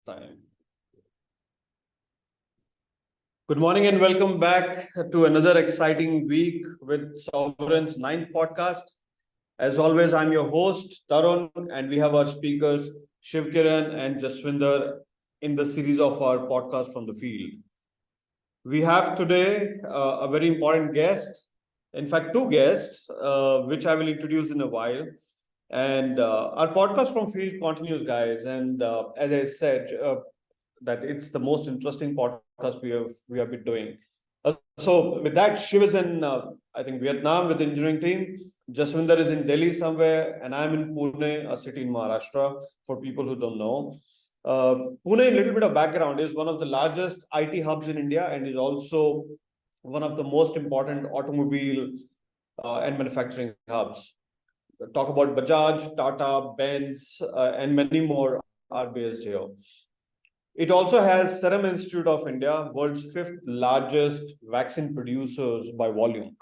Time. Good morning and welcome back to another exciting week with Sovereign's ninth podcast. As always, I'm your host, Tarun, and we have our speakers, Shiv Kiran and Jaswinder, in the series of our podcast from the field. We have today a very important guest, in fact, two guests, which I will introduce in a while. And our podcast from field continues, guys. And as I said, that it's the most interesting podcast we have been doing. So with that, Shiv is in I think Vietnam with the engineering team. Jaswinder is in Delhi somewhere, and I'm in Pune, a city in Maharashtra. For people who don't know, Pune, a little bit of background, is one of the largest IT hubs in India and is also one of the most important automobile and manufacturing hubs. Talk about Bajaj, Tata, Benz, and many more are based here. It also has Serum Institute of India, world's fifth largest vaccine producers by volume.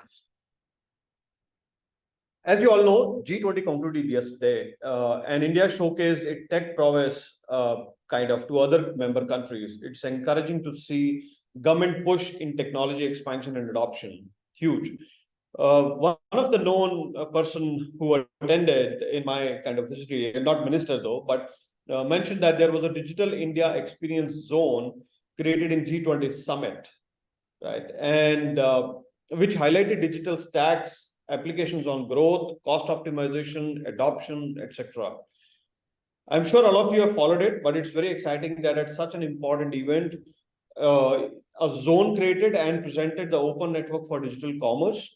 As you all know, G20 concluded yesterday, and India showcased its tech prowess to other member countries. It's encouraging to see government push in technology expansion and adoption. Huge. One of the known person who attended in my kind of history, not minister though, but mentioned that there was a digital India experience zone created in G20 summit, right? And which highlighted digital stacks, applications on growth, cost optimization, adoption, etc. I'm sure all of you have followed it, but it's very exciting that at such an important event, a zone created and presented the open network for digital commerce,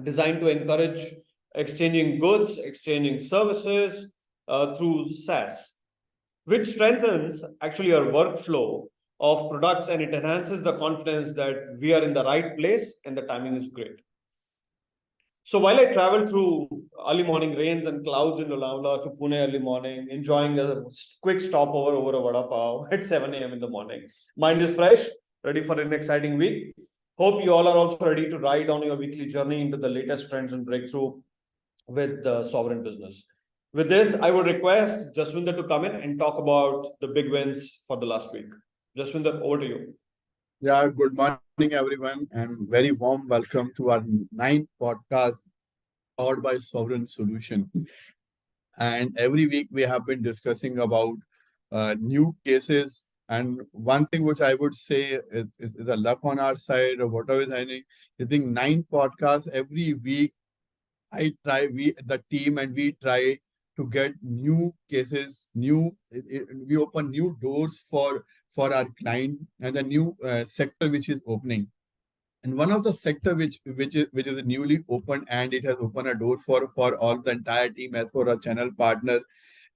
designed to encourage exchanging goods, exchanging services through SaaS, which strengthens actually our workflow of products, and it enhances the confidence that we are in the right place and the timing is great. So while I traveled through early morning rains and clouds in Lonavala to Pune early morning, enjoying a quick stopover over a vada pav at 7 a.m. in the morning, mind is fresh, ready for an exciting week. Hope you all are also ready to ride on your weekly journey into the latest trends and breakthrough with the sovereign business. With this, I would request Jaswinder to come in and talk about the big wins for the last week. Jaswinder, over to you. Yeah, good morning, everyone, and very warm welcome to our ninth podcast powered by Sovereign Solution. And every week we have been discussing about new cases. And one thing which I would say is the luck on our side or whatever is happening. It's being nine podcasts every week. The team and we try to get new cases, we open new doors for our client and the new sector which is opening. And one of the sector which is newly opened and it has opened a door for all the entire team as for a channel partner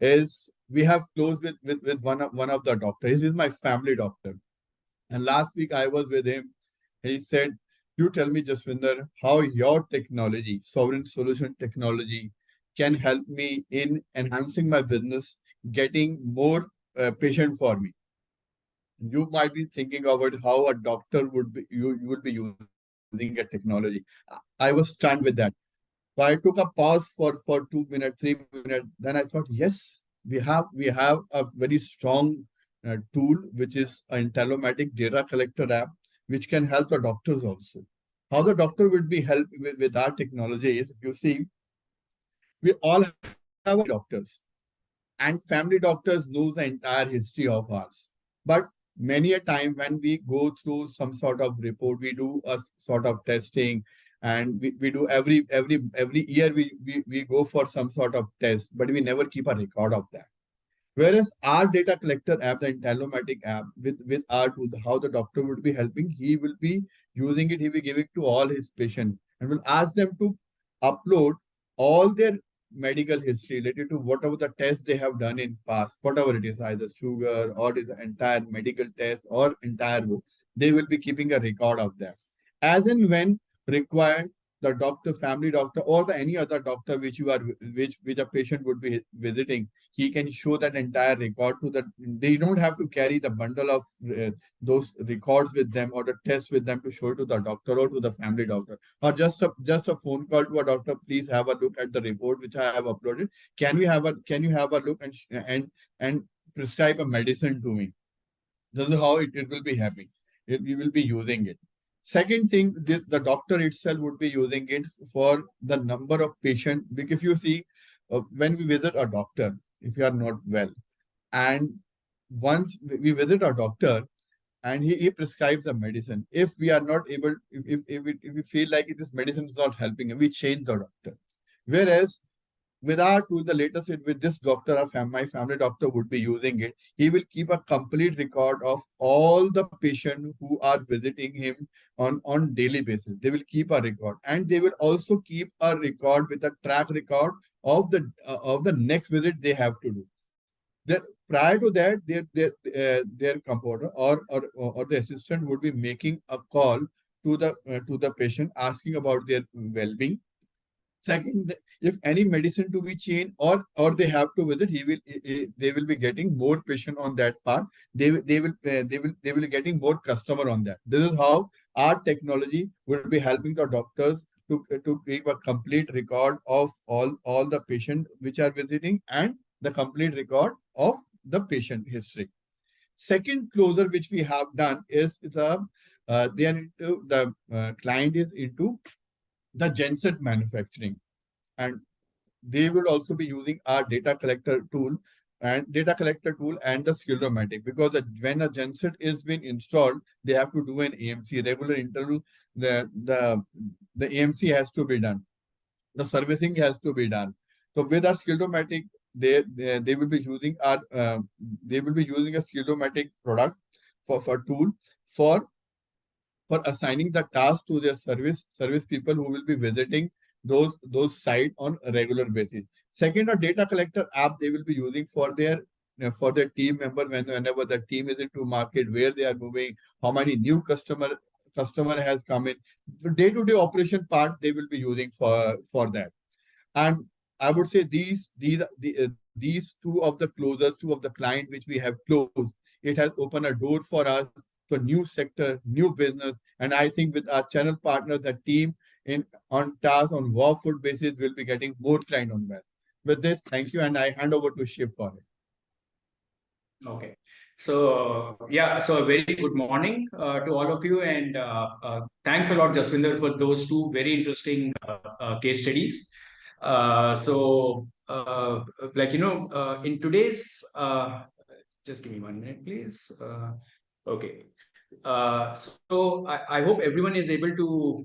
is we have closed with one of the doctors. He is my family doctor. And last week I was with him. He said, you tell me, Jaswinder, how your technology, Sovereign Solution technology, can help me in enhancing my business, getting more patient for me. You might be thinking about how a doctor would be, you would be using a technology. I was stunned with that. So I took a pause for 2 minutes, 3 minutes. Then I thought, yes, we have a very strong tool, which is an telematics data collector app, which can help the doctors also. How the doctor would be helped with our technology is, you see, we all have doctors, and family doctors know the entire history of ours. But many a time when we go through some sort of report, we do a sort of testing, and we do every year we go for some sort of test, but we never keep a record of that. Whereas our data collector app, the telematics app, with our tool, how the doctor would be helping, he will be using it, he will give it to all his patients and will ask them to upload all their medical history related to whatever the test they have done in past, whatever it is, either sugar or is the entire medical test or entire book. They will be keeping a record of that. As and when required, the doctor, family doctor, or the any other doctor which a patient would be visiting, he can show that entire record to the. They don't have to carry the bundle of those records with them or the tests with them to show to the doctor or to the family doctor, or just a phone call to a doctor. Please have a look at the report which I have uploaded. Can you have a look and prescribe a medicine to me. This is how it will be happening. We will be using it. Second thing, the doctor itself would be using it for the number of patients. Because if you see, when we visit a doctor, if you are not well, and once we visit a doctor and he prescribes a medicine, if we are not able, if we feel like this medicine is not helping, we change the doctor. Whereas with our tool, the latest with this doctor or my family doctor would be using it. He will keep a complete record of all the patients who are visiting him on daily basis. They will keep a record, and they will also keep a record with a track record of the next visit they have to do. Then prior to that, their composer or the assistant would be making a call to the patient asking about their well-being. Second, if any medicine to be changed or they have to visit, they will be getting more patient on that part. They will be getting more customer on that. This is how our technology will be helping the doctors to keep a complete record of all the patient which are visiting and the complete record of the patient history. Second closer which we have done is they are into the client is into the genset manufacturing, and they would also be using our data collector tool and the skillomatic, because when a genset is being installed, they have to do an AMC regular interval. The AMC has to be done. The servicing has to be done. So with our skillomatic, they will be using a skillomatic product for tool for assigning the task to their service people who will be visiting those sites on a regular basis. Second, a data collector app they will be using for their team member whenever the team is into market, where they are moving, how many new customer has come in. The day-to-day operation part they will be using for that. And I would say these two of the closers, two of the client which we have closed, it has opened a door for us to a new sector, new business. And I think with our channel partners, the team on task on raw food basis will be getting more client on that. With this, thank you, and I hand over to Shiv for it. Okay. So, yeah, so a very good morning to all of you. And thanks a lot, Jaswinder, for those two very interesting case studies. In today's, just give me 1 minute, please. Okay. I hope everyone is able to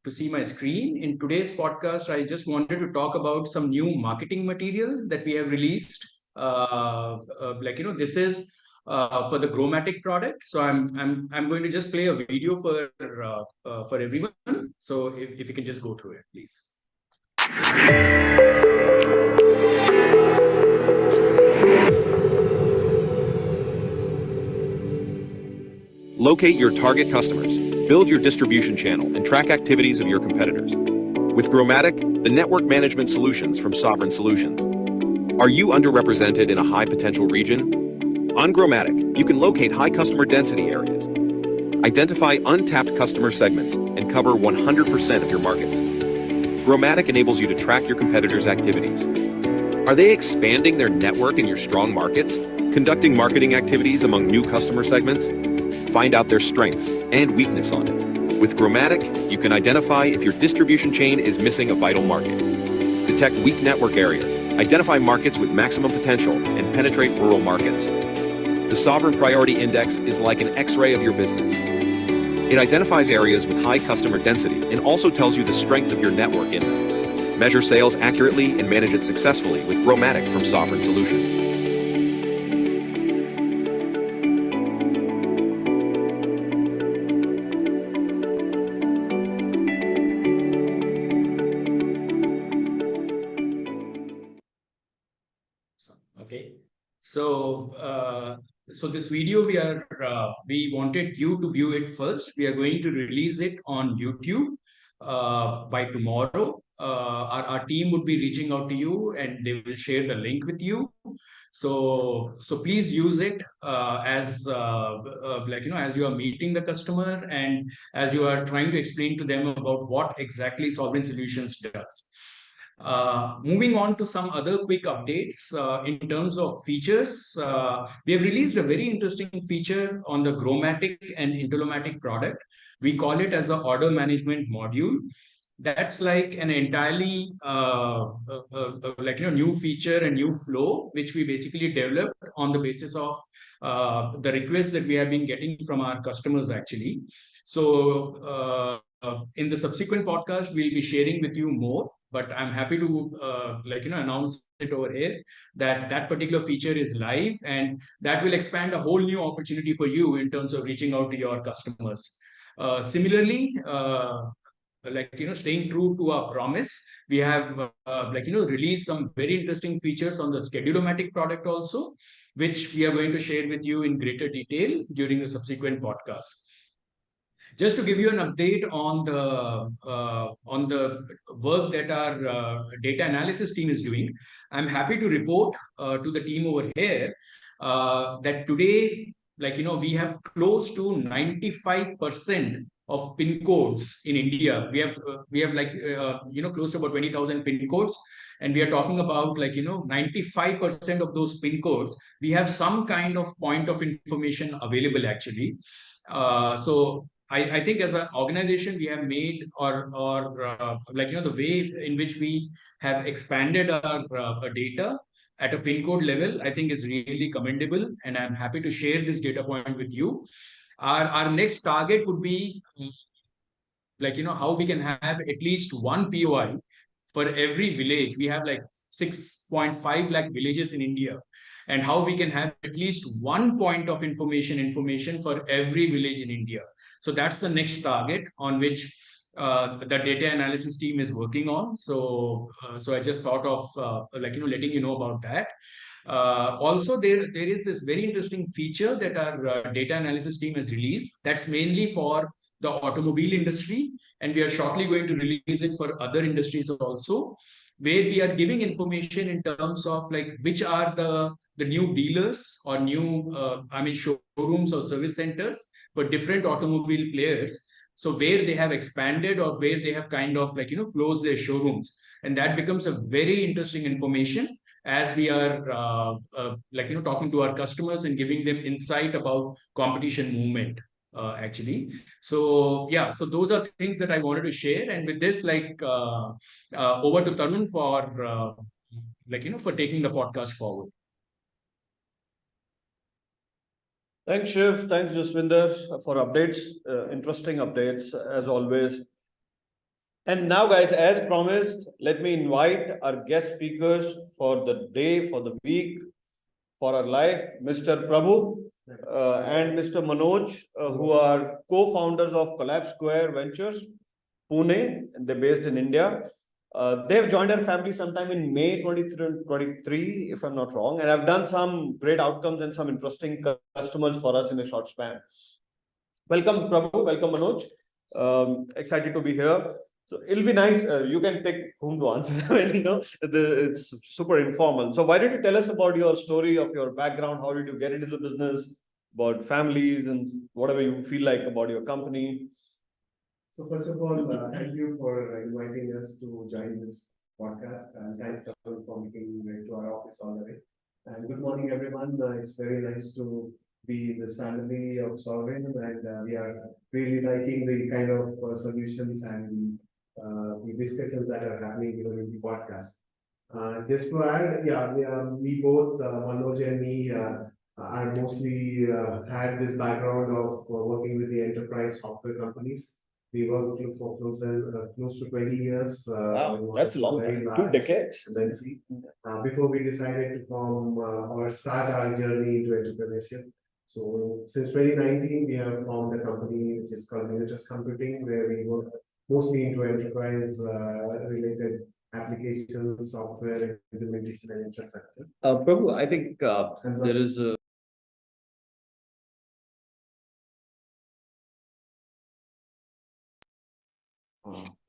see my screen. In today's podcast, I just wanted to talk about some new marketing material that we have released. This is for the Gromatic product. So I'm going to just play a video for everyone. So if you can just go through it, please. Locate your target customers, build your distribution channel, and track activities of your competitors. With Gromatic, the network management solutions from Sovereign Solutions. Are you underrepresented in a high potential region? On Gromatic, you can locate high customer density areas, identify untapped customer segments, and cover 100% of your markets. Gromatic enables you to track your competitors' activities. Are they expanding their network in your strong markets? Conducting marketing activities among new customer segments? Find out their strengths and weakness on it. With Gromatic, you can identify if your distribution chain is missing a vital market. Detect weak network areas, identify markets with maximum potential, and penetrate rural markets. The Sovereign Priority Index is like an X-ray of your business. It identifies areas with high customer density and also tells you the strength of your network in them. Measure sales accurately and manage it successfully with Gromatic from Sovereign Solutions. Okay, so this video we wanted you to view it first. We are going to release it on YouTube by tomorrow. Our team would be reaching out to you and they will share the link with you. So please use it as as you are meeting the customer and as you are trying to explain to them about what exactly Sovereign Solutions does. Moving on to some other quick updates in terms of features, we have released a very interesting feature on the Growmatic and Intolomatic product. We call it as an order management module. That's like an entirely new feature and new flow, which we basically developed on the basis of the requests that we have been getting from our customers actually. So in the subsequent podcast, we'll be sharing with you more, but I'm happy to announce it over here that that particular feature is live, and that will expand a whole new opportunity for you in terms of reaching out to your customers. Similarly, staying true to our promise, we have released some very interesting features on the Schedulomatic product also, which we are going to share with you in greater detail during the subsequent podcast. Just to give you an update on the work that our data analysis team is doing, I'm happy to report to the team over here that today, we have close to 95% of pin codes in India. We have close to about 20,000 pin codes, and we are talking about 95% of those pin codes. We have some kind of point of information available actually. So I think as an organization, we have made the way in which we have expanded our data at a pin code level, I think is really commendable. And I'm happy to share this data point with you. Our next target would be how we can have at least one POI for every village. We have like 6.5 lakh villages in India, and how we can have at least one point of information for every village in India. So that's the next target on which the data analysis team is working on. So I just thought of letting you know about that. Also, there is this very interesting feature that our data analysis team has released. That's mainly for the automobile industry, and we are shortly going to release it for other industries also, where we are giving information in terms of which are the new dealers or new showrooms or service centers for different automobile players. So where they have expanded or where they have kind of closed their showrooms, and that becomes a very interesting information as we are talking to our customers and giving them insight about competition movement actually. So yeah, so those are things that I wanted to share, and with this over to Tarun for for taking the podcast forward. Thanks, Shiv. Thanks, Jaswinder, for updates. Interesting updates, as always. And now, guys, as promised, let me invite our guest speakers for the day, for the week, for our life, Mr. Prabhu and Mr. Manoj, who are co-founders of Collab Square Ventures, Pune, and they're based in India. They have joined our family sometime in May 2023, if I'm not wrong, and have done some great outcomes and some interesting customers for us in a short span. Welcome, Prabhu. Welcome, Manoj. Excited to be here. So it'll be nice. You can pick whom to answer. It's super informal. So why don't you tell us about your story of your background? How did you get into the business? About families and whatever you feel like about your company. So first of all, thank you for inviting us to join this podcast, and thanks for making it to our office all the way. And good morning, everyone. It's very nice to be the family of Sovereign, and we are really liking the kind of solutions and the discussions that are happening during the podcast. Just to add, we both, Manoj and me, are mostly had this background of working with the enterprise software companies. We worked for close to 20 years. Wow, that's a long time, 2 decades. Before we decided to form or start our journey into entrepreneurship. So since 2019, we have formed a company which is called Unitas Computing, where we work mostly into enterprise related applications, software implementation, and infrastructure. Prabhu, I think there is a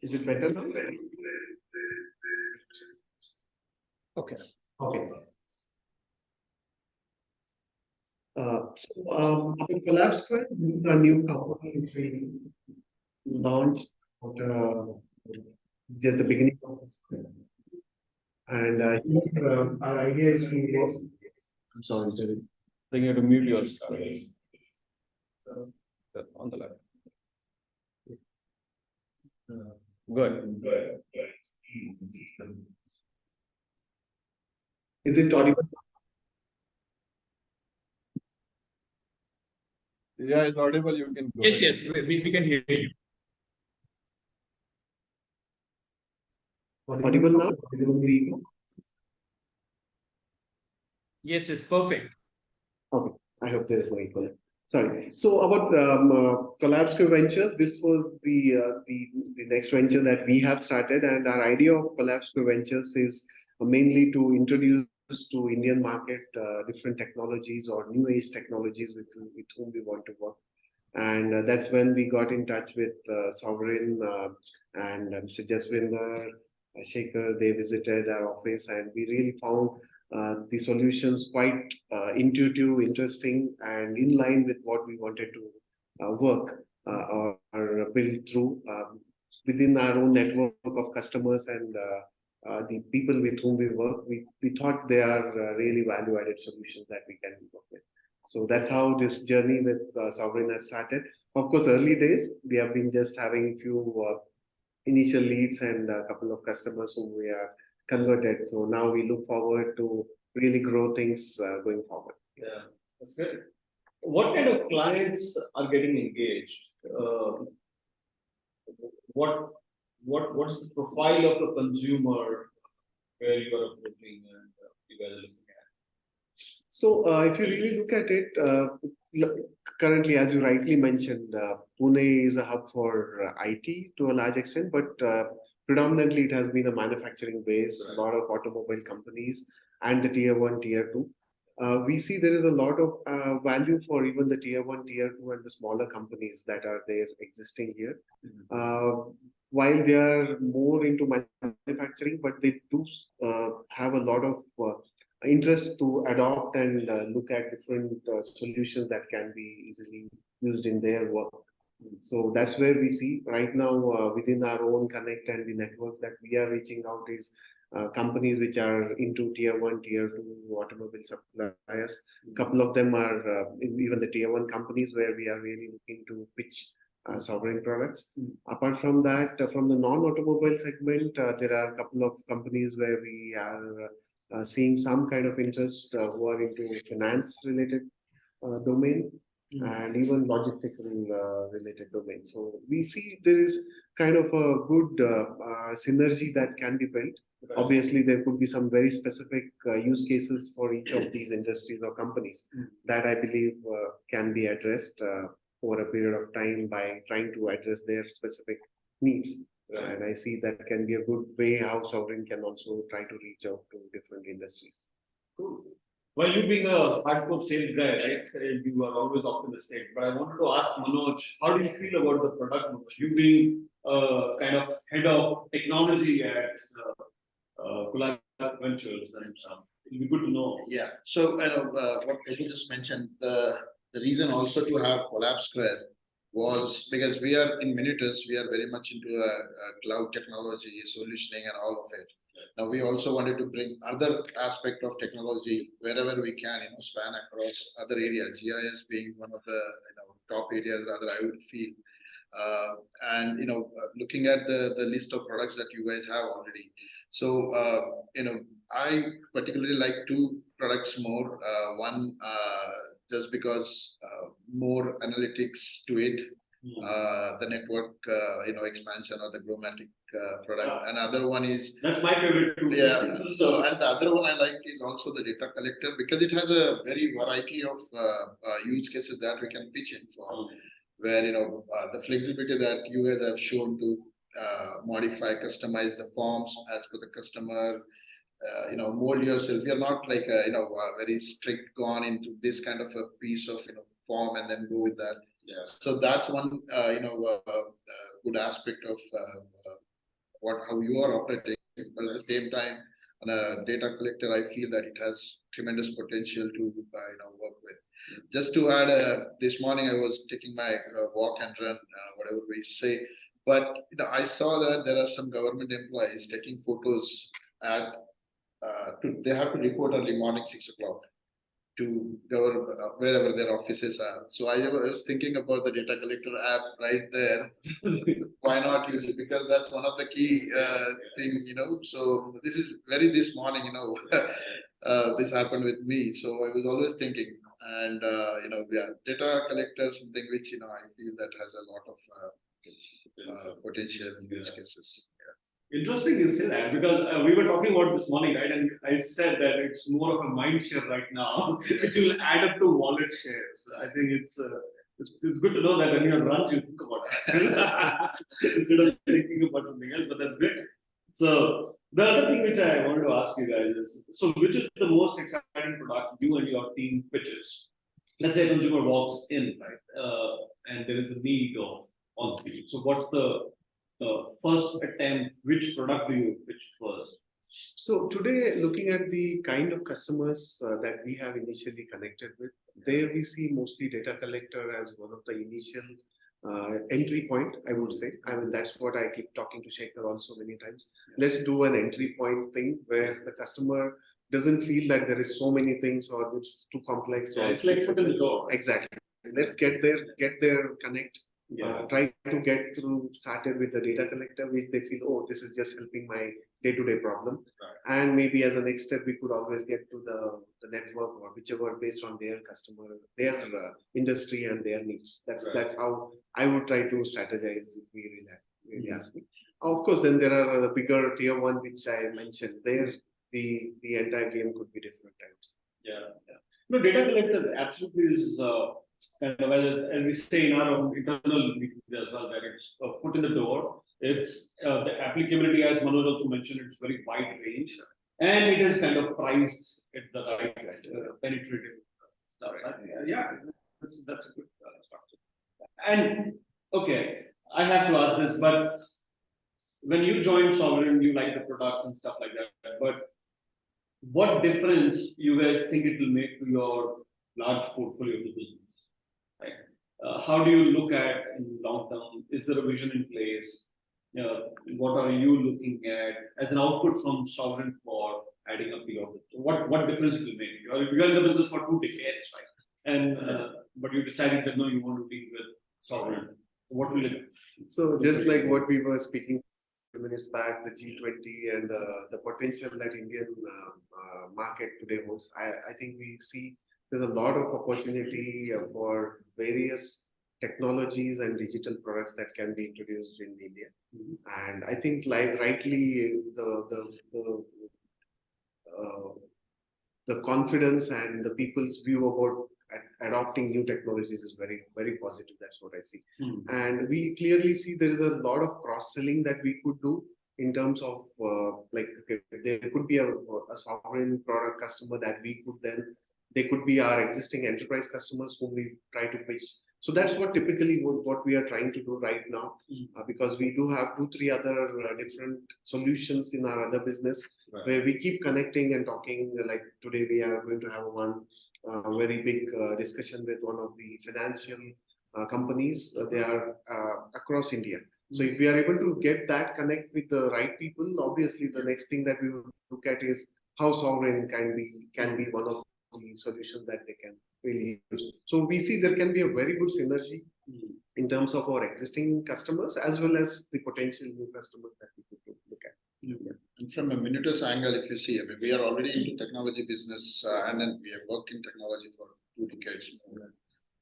is it better now? okay. Okay. Collab Square, this is a new company which we launched after just the beginning of this. And here, our idea is to work. I'm sorry, Jerry. Then you have to mute yours. On the left. Good. Is it audible? Yeah, it's audible. You can go Yes, ahead. yes, we can hear you. Audible now? Audible be- Yes, yes, perfect. Okay, I hope there is no echo. Sorry. So about Collabsco Ventures, this was the next venture that we have started, and our idea of Collabsco Ventures is mainly to introduce to Indian market different technologies or new age technologies with whom we want to work. And that's when we got in touch with Sovereign and Mr. Jaswinder Shekhar. They visited our office, and we really found the solutions quite intuitive, interesting, and in line with what we wanted to work or build through within our own network of customers and the people with whom we work. We thought they are really value-added solutions that we can work with. So that's how this journey with Sovereign has started. Of course, early days, we have been just having a few initial leads and a couple of customers whom we are converted. So now we look forward to really grow things going forward. Yeah, that's good. What kind of clients are getting engaged? What's the profile of a consumer where you are approaching and you guys are looking at? So if you really look at it, currently, as you rightly mentioned, Pune is a hub for IT to a large extent, but predominantly it has been a manufacturing base, a lot of automobile companies and the tier one, tier two. We see there is a lot of value for even the tier one, tier two, and the smaller companies that are there existing here. While they are more into manufacturing, but they do have a lot of interest to adopt and look at different solutions that can be easily used in their work. So that's where we see right now within our own connect and the network that we are reaching out is companies which are into tier one, tier two automobile suppliers. A couple of them are even the tier one companies where we are really looking to pitch Sovereign products. Apart from that, from the non-automobile segment, there are a couple of companies where we are seeing some kind of interest who are into finance related domain and even logistical related domain. So we see there is kind of a good synergy that can be built. Right. Obviously, there could be some very specific use cases for each of these industries or companies that I believe can be addressed over a period of time by trying to address their specific needs. Right. And I see that can be a good way how Sovereign can also try to reach out to different industries. Cool. Well, you being a hardcore sales guy, right? You are always optimistic. But I wanted to ask Manoj, how do you feel about the product? Manoj? You being kind of head of technology at Collab Ventures, and it'll be good to know. Yeah, so I know what you just mentioned. The reason also to have Collab Square was because we are in Minitus, we are very much into a cloud technology, solutioning, and all of it. Now we also wanted to bring other aspect of technology wherever we can, span across other areas. GIS being one of the top areas, rather I would feel. And looking at the list of products that you guys have already. So I particularly like two products more. One just because more analytics to it. The network, expansion or the Growmatic product. Another one is That's my favorite too. yeah. So and the other one I like is also the data collector because it has a very variety of use cases that we can pitch in for. Where the flexibility that you guys have shown to modify, customize the forms as per the customer. Mold yourself. You're not like very strict gone into this kind of a piece of form and then go with that. Yeah. So that's one good aspect of how you are operating. But at the same time, on a data collector, I feel that it has tremendous potential to work with. Just to add, this morning I was taking my walk and run, whatever we say. But I saw that there are some government employees taking photos at they have to report early morning 6 o'clock to wherever their offices are. So I was thinking about the data collector app right there. Why not use it? Because that's one of the key things, So this morning, this happened with me. So I was always thinking, and yeah, data collector, something which I feel that has a lot of potential use cases. Interesting you say that because we were talking about this morning, right? And I said that it's more of a mind share right now, which will add up to wallet shares. I think it's good to know that when you're on runs, you think about that instead of thinking about something else. But that's great. So the other thing which I wanted to ask you guys is, so which is the most exciting product you and your team pitches? Let's say a consumer walks in, right, and there is a need of on field. So what's the first attempt? Which product do you pitch first? So today, looking at the kind of customers that we have initially connected with, there we see mostly data collector as one of the initial entry point, I would say. I mean, that's what I keep talking to Shekhar also many times. Let's do an entry point thing where the customer doesn't feel that there is so many things or it's too complex. Yeah, or it's like foot in the door. Exactly. Let's get there, connect. Try to get through started with the data collector, which they feel, oh, this is just helping my day-to-day problem. Right. And maybe as a next step, we could always get to the network or whichever based on their customer, their industry and their needs. That's how I would try to strategize if we really ask me. Of course, then there are the bigger tier one, which I mentioned. There, the entire game could be different types. Yeah. No, data collector absolutely is kind of, as we say in our own internal meetings as well, that it's a foot in the door. It's the applicability, as Manoj also mentioned, it's very wide range, and it is kind of priced at the right penetrative stuff. Yeah, that's a good structure. And okay, I have to ask this, but when you joined Sovereign, you like the product and stuff like that, but what difference you guys think it will make to your large portfolio of the business? Right? How do you look at in long term? Is there a vision in place? What are you looking at as an output from Sovereign for adding up your business? What difference it will make? You're in the business for 2 decades, right? And but you decided that no, you want to be with Sovereign. What will it? So just like what we were speaking minutes back, the G20 and the potential that Indian market today holds, I think we see there's a lot of opportunity for various technologies and digital products that can be introduced in India. And I think, like rightly, the confidence and the people's view about adopting new technologies is very, very positive. That's what I see. And we clearly see there is a lot of cross-selling that we could do in terms of there could be a Sovereign product customer that we could then, they could be our existing enterprise customers whom we try to pitch. So that's what typically what we are trying to do right now, because we do have 2-3 other different solutions in our other business, where we keep connecting and talking. Like today we are going to have one very big discussion with one of the financial companies. They are across India. So if we are able to get that connect with the right people, obviously the next thing that we will look at is how Sovereign can be one of the solutions that they can really use. So we see there can be a very good synergy in terms of our existing customers as well as the potential new customers that we could look at. And from a Minutus angle, if you see, I mean, we are already into technology business, and then we have worked in technology for 2 decades more.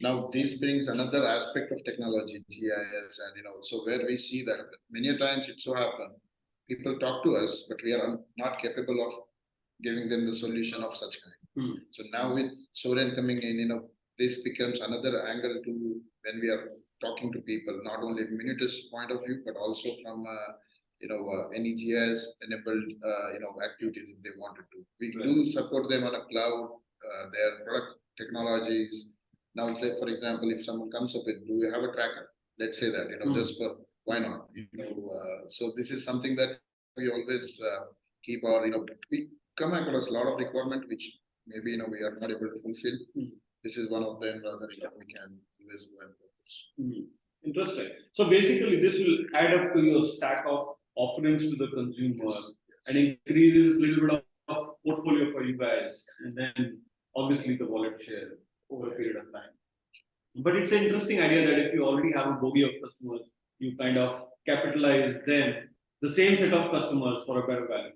Now, this brings another aspect of technology, GIS, and so where we see that many times it so happens, people talk to us, but we are not capable of giving them the solution of such kind. So now with Sovereign coming in, this becomes another angle to when we are talking to people, not only Minutus point of view, but also from any GIS enabled activities if they wanted to. We do support them on a cloud, their product technologies. Now, say for example, if someone comes up with, do you have a tracker? Let's say that, just for why not? So this is something that we always keep our, we come across a lot of requirement which maybe we are not able to fulfill. This is one of them rather we can always go and focus. Interesting. So basically, this will add up to your stack of offerings to the consumer and increases a little bit of portfolio for you guys, and then obviously the wallet share over a period of time. But it's an interesting idea that if you already have a bogey of customers, you kind of capitalize them, the same set of customers for a better value.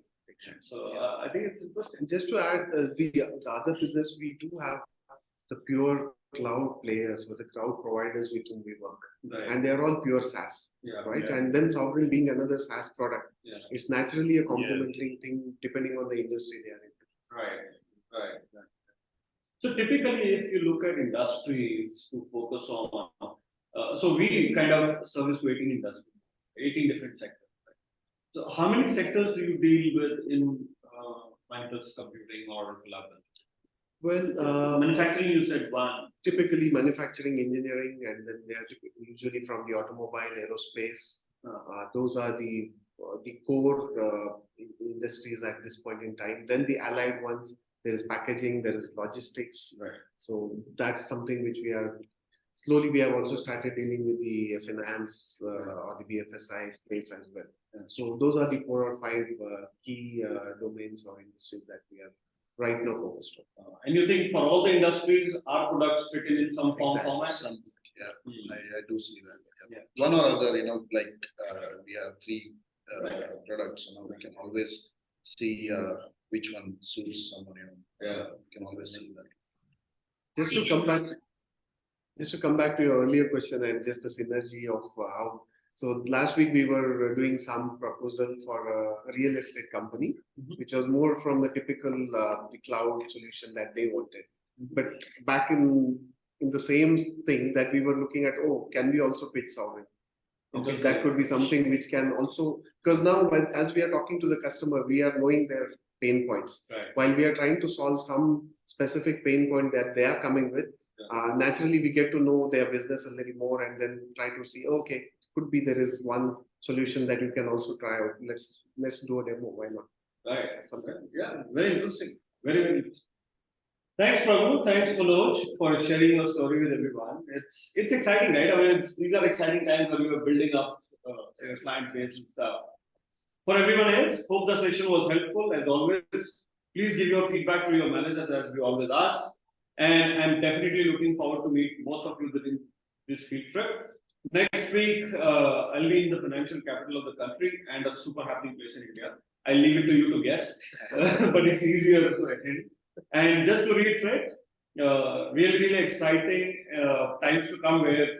So I think it's interesting. And just to add, the other business, we do have the pure cloud players or the cloud providers with whom we work. Right. And they're all pure SaaS, Yeah. right? Yeah. And then Sovereign being another SaaS product, Yeah. it's naturally a complementary thing depending on the industry they are in. Right. So typically, if you look at industries to focus on, so we kind of service to 18 industries, 18 different sectors. Right? So how many sectors do you deal with in Manifest computing or collaboration? Well, Manufacturing, you said one. typically manufacturing, engineering, and then they are usually from the automobile, aerospace. Those are the core industries at this point in time. Then the allied ones, there is packaging, there is logistics. Right. So that's something which we have also started dealing with the finance or the BFSI space as well. So those are the 4 or 5 key domains or industries that we are right now focused on. And you think for all the industries, our products fit in some form Exactly. format? I do see that. Yeah. One or other, like we have 3 products, we can always see which one suits someone. Yeah. We can always see that. Just to come back to your earlier question and just the synergy of how. So last week we were doing some proposal for a real estate company, which was more from the typical the cloud solution that they wanted. But back in the same thing that we were looking at, can we also pitch Sovereign? Because that could be something which can also, because now as we are talking to the customer, we are knowing their pain points. Right. While we are trying to solve some specific pain point that they are coming with, naturally we get to know their business a little more and then try to see, okay, could be there is one solution that you can also try out. Let's do a demo. Why not? Right. Sometimes. Yeah, very interesting. Very interesting. Thanks, Prabhu. Thanks, Manoj, for sharing your story with everyone. It's exciting, right? I mean, these are exciting times when you are building up your client base and stuff. For everyone else, hope the session was helpful. As always, please give your feedback to your managers as we always ask. And I'm definitely looking forward to meet most of you during this field trip. Next week, I'll be in the financial capital of the country and a super happening place in India. I'll leave it to you to guess, but it's easier to attend. And just to reiterate, really exciting times to come where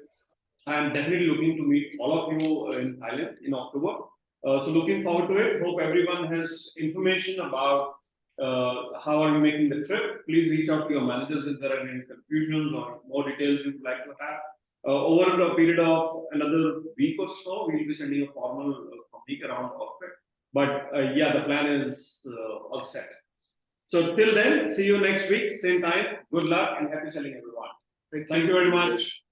I'm definitely looking to meet all of you in Thailand in October. So looking forward to it. Hope everyone has information about how are you making the trip. Please reach out to your managers if there are any confusions or more details you'd like to have. Over a period of another week or so, we'll be sending a formal week around of it. But the plan is all set. So till then, see you next week, same time. Good luck and happy selling, everyone. Thank you very much.